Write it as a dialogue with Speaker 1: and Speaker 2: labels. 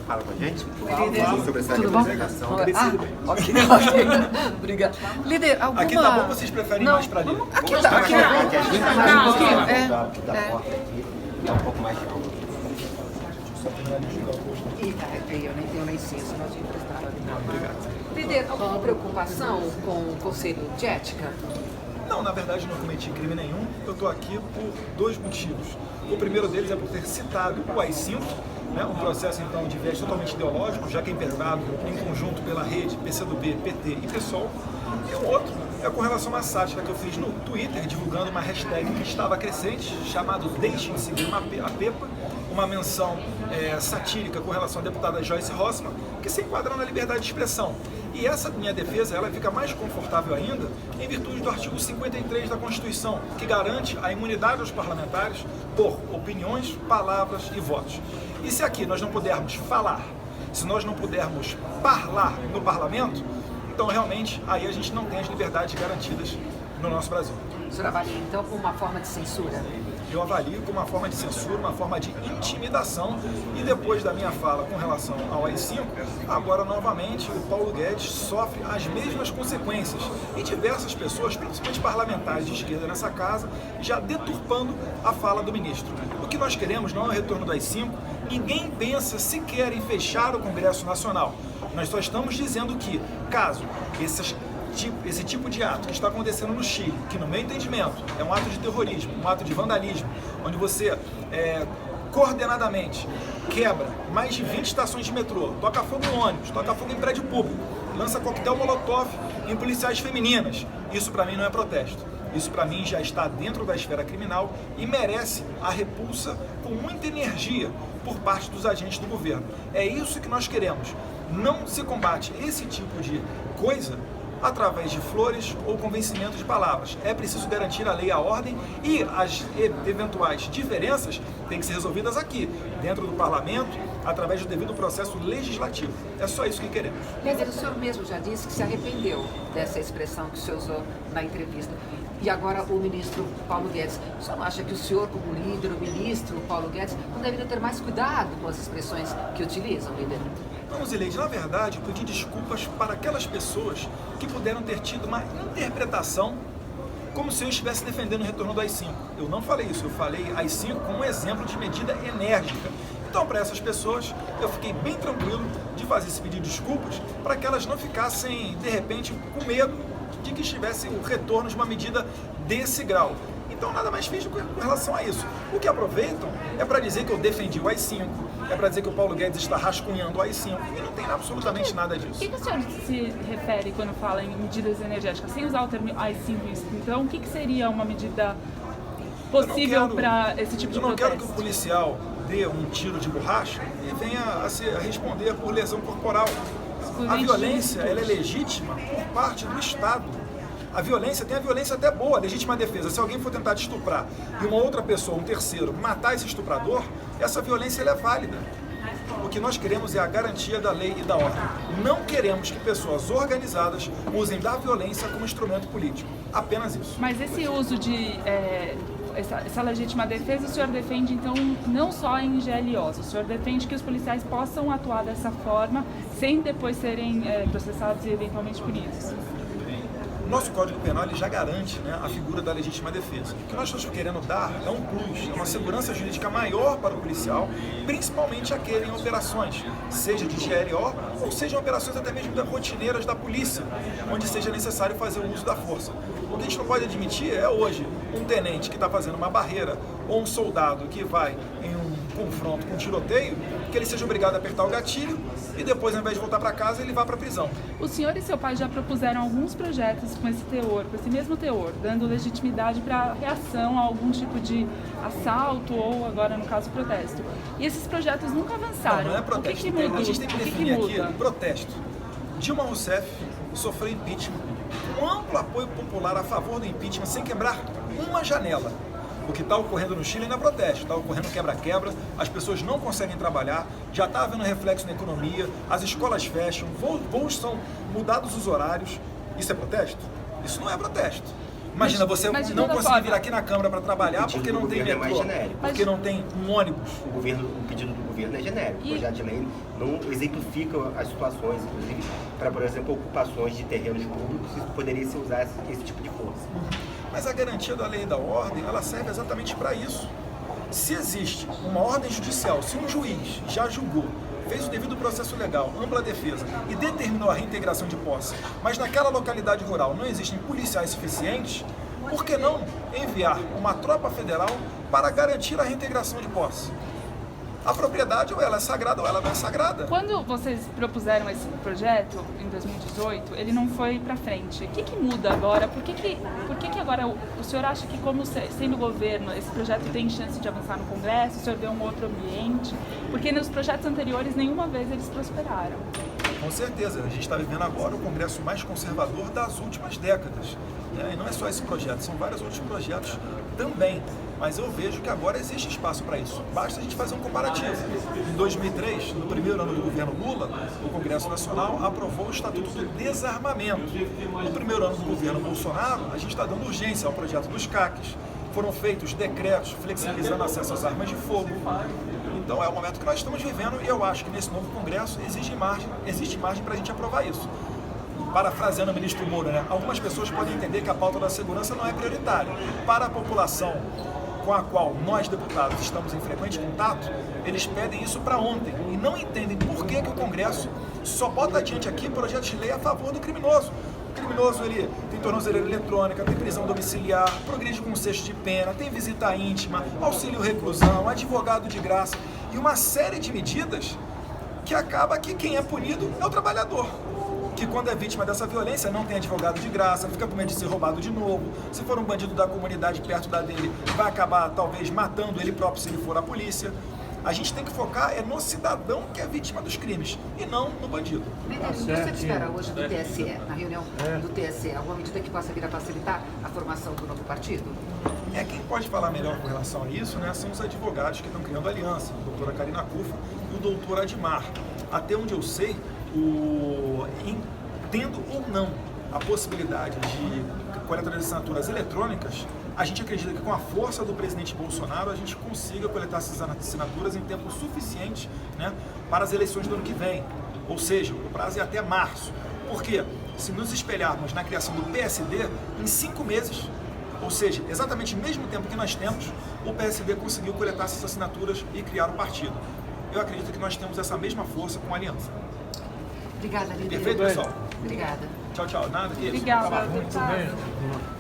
Speaker 1: fala com a gente?
Speaker 2: Líder,
Speaker 1: Sobre essa
Speaker 2: tudo bom?
Speaker 1: representação.
Speaker 2: Ok. Obrigada. Líder, alguma...
Speaker 3: Aqui tá bom ou vocês preferem mais pra ali?
Speaker 2: Aqui tá, aqui não.
Speaker 1: Aqui a gente tá mais um pouquinho da porta aqui. Dá um pouco mais de alma.
Speaker 2: Eu nem tenho licença, nós emprestaram ali. Líder, alguma preocupação com o Conselho de Ética?
Speaker 3: Não, na verdade não cometi crime nenhum. Eu estou aqui por dois motivos. O primeiro deles é por ter citado o AI-5, né, um processo então de viés totalmente ideológico, já que é impetrado em conjunto pela rede PCdoB, PT e PSOL. E o outro é com relação a uma sátira que eu fiz no Twitter, divulgando uma hashtag que estava crescente, chamado Deixem de Seguir a Pepa, uma menção satírica com relação à deputada Joyce Rossmann, que se enquadra na liberdade de expressão. E essa minha defesa ela fica mais confortável ainda em virtude do artigo 53 da Constituição, que garante a imunidade aos parlamentares por opiniões, palavras e votos. E se aqui nós não pudermos falar, se nós não pudermos parlar no parlamento, então realmente aí a gente não tem as liberdades garantidas no nosso Brasil.
Speaker 2: O senhor avalia então como uma forma de censura?
Speaker 3: Eu avalio como uma forma de censura, uma forma de intimidação, e depois da minha fala com relação ao AI-5, agora novamente o Paulo Guedes sofre as mesmas consequências e diversas pessoas, principalmente parlamentares de esquerda nessa casa, já deturpando a fala do ministro. O que nós queremos não é o retorno do AI-5, ninguém pensa sequer em fechar o Congresso Nacional. Nós só estamos dizendo que, caso esse tipo de ato que está acontecendo no Chile, que no meu entendimento é um ato de terrorismo, um ato de vandalismo, onde você coordenadamente quebra mais de 20 estações de metrô, toca fogo em ônibus, toca fogo em prédio público, lança coquetel molotov em policiais femininas, isso para mim não é protesto. Isso para mim já está dentro da esfera criminal e merece a repulsa com muita energia por parte dos agentes do governo. É isso que nós queremos. Não se combate esse tipo de coisa através de flores ou convencimento de palavras. É preciso garantir a lei e a ordem, e as eventuais diferenças têm que ser resolvidas aqui, dentro do parlamento, através do devido processo legislativo. É só isso que queremos.
Speaker 2: Líder, o senhor mesmo já disse que se arrependeu dessa expressão que o senhor usou na entrevista. E agora o ministro Paulo Guedes. O senhor não acha que o senhor, como líder, o ministro Paulo Guedes, não deveria ter mais cuidado com as expressões que utilizam, líder?
Speaker 3: Não, Zileide, na verdade, eu pedi desculpas para aquelas pessoas que puderam ter tido uma interpretação como se eu estivesse defendendo o retorno do AI-5. Eu não falei isso, eu falei AI-5 como um exemplo de medida enérgica. Então, para essas pessoas, eu fiquei bem tranquilo de fazer esse pedido de desculpas para que elas não ficassem, de repente, com medo de que estivesse o retorno de uma medida desse grau. Então, nada mais fiz com relação a isso. O que aproveitam é para dizer que eu defendi o AI-5, é para dizer que o Paulo Guedes está rascunhando o AI-5, e não tem absolutamente nada disso.
Speaker 4: O que o senhor se refere quando fala em medidas energéticas? Sem usar o termo AI-5, então, o que seria uma medida possível para esse tipo de protesto?
Speaker 3: Eu não quero que o policial dê um tiro de borracha e venha a responder por lesão corporal. A violência ela é legítima por parte do Estado. A violência tem a violência até boa, a legítima defesa. Se alguém for tentar te estuprar e uma outra pessoa, um terceiro, matar esse estuprador, essa violência ela é válida. O que nós queremos é a garantia da lei e da ordem. Não queremos que pessoas organizadas usem da violência como instrumento político. Apenas isso.
Speaker 4: Mas esse uso de essa legítima defesa, o senhor defende, então, não só em GLOs, o senhor defende que os policiais possam atuar dessa forma sem depois serem processados e eventualmente punidos?
Speaker 3: Nosso Código Penal ele já garante, né, a figura da legítima defesa. O que nós estamos querendo dar é um plus, é uma segurança jurídica maior para o policial, principalmente aquele em operações, seja de GLO ou sejam operações até mesmo rotineiras da polícia, onde seja necessário fazer o uso da força. O que a gente não pode admitir é hoje um tenente que está fazendo uma barreira ou um soldado que vai em um confronto com um tiroteio, que ele seja obrigado a apertar o gatilho e depois, ao invés de voltar para casa, ele vá para a prisão.
Speaker 4: O senhor e seu pai já propuseram alguns projetos com esse teor, com esse mesmo teor, dando legitimidade para reação a algum tipo de assalto ou, agora no caso, protesto. E esses projetos nunca avançaram.
Speaker 3: Não é protesto.
Speaker 4: O que muda?
Speaker 3: A gente tem que definir aqui protesto. Dilma Rousseff sofreu impeachment, um amplo apoio popular a favor do impeachment, sem quebrar uma janela. O que está ocorrendo no Chile não é protesto, está ocorrendo quebra-quebra, as pessoas não conseguem trabalhar, já está havendo reflexo na economia, as escolas fecham, voos são mudados os horários. Isso é protesto? Isso não é protesto. Imagina você não conseguir vir aqui na Câmara para trabalhar porque não tem metrô, porque não tem um ônibus.
Speaker 1: O pedido do governo
Speaker 5: governo é genérico. O projeto de lei não exemplifica as situações, inclusive para, por exemplo, ocupações de terrenos públicos, isso poderia se usar esse tipo de força.
Speaker 3: Mas a garantia da lei e da ordem, ela serve exatamente para isso. Se existe uma ordem judicial, se um juiz já julgou, fez o devido processo legal, ampla defesa e determinou a reintegração de posse, mas naquela localidade rural não existem policiais suficientes, por que não enviar uma tropa federal para garantir a reintegração de posse? A propriedade ou ela é sagrada ou ela não é sagrada.
Speaker 4: Quando vocês propuseram esse projeto em 2018, ele não foi para frente. O que muda agora? Por que agora o senhor acha que, como sendo governo, esse projeto tem chance de avançar no Congresso? O senhor vê um outro ambiente? Porque nos projetos anteriores, nenhuma vez eles prosperaram.
Speaker 3: Com certeza, a gente está vivendo agora o Congresso mais conservador das últimas décadas. E não é só esse projeto, são vários outros projetos também. Mas eu vejo que agora existe espaço para isso. Basta a gente fazer um comparativo. Em 2003, no primeiro ano do governo Lula, o Congresso Nacional aprovou o Estatuto do Desarmamento. No primeiro ano do governo Bolsonaro, a gente está dando urgência ao projeto dos CACs. Foram feitos decretos flexibilizando acesso às armas de fogo. Então é o momento que nós estamos vivendo e eu acho que nesse novo Congresso existe margem para a gente aprovar isso. Parafraseando o ministro Moura, algumas pessoas podem entender que a pauta da segurança não é prioritária. Para a população com a qual nós, deputados, estamos em frequente contato, eles pedem isso para ontem e não entendem por que o Congresso só bota adiante aqui projetos de lei a favor do criminoso. O criminoso, ele tem tornozeleira eletrônica, tem prisão domiciliar, progride com cesto de pena, tem visita íntima, auxílio reclusão, advogado de graça e uma série de medidas que acaba que quem é punido é o trabalhador. Que quando é vítima dessa violência não tem advogado de graça, fica com medo de ser roubado de novo. Se for um bandido da comunidade perto da dele, vai acabar talvez matando ele próprio se ele for a polícia. A gente tem que focar no cidadão que é vítima dos crimes e não no bandido.
Speaker 2: O que você espera hoje do TSE, na reunião do TSE? Alguma medida que possa vir a facilitar a formação do novo partido?
Speaker 3: Quem pode falar melhor com relação a isso, são os advogados que estão criando aliança, a doutora Karina Cufa e o doutor Admar. Até onde eu sei, tendo ou não a possibilidade de coleta de assinaturas eletrônicas, a gente acredita que com a força do presidente Bolsonaro a gente consiga coletar essas assinaturas em tempo suficiente para as eleições do ano que vem. Ou seja, o prazo é até março. Porque se nos espelharmos na criação do PSD, em 5 meses, ou seja, exatamente o mesmo tempo que nós temos, o PSD conseguiu coletar essas assinaturas e criar o partido. Eu acredito que nós temos essa mesma força com a aliança.
Speaker 2: Obrigada, líder.
Speaker 3: Perfeito, pessoal?
Speaker 2: Obrigada.
Speaker 3: Tchau, tchau. Nada que isso.
Speaker 4: Obrigada,
Speaker 3: Muito
Speaker 4: deputado.
Speaker 3: bem.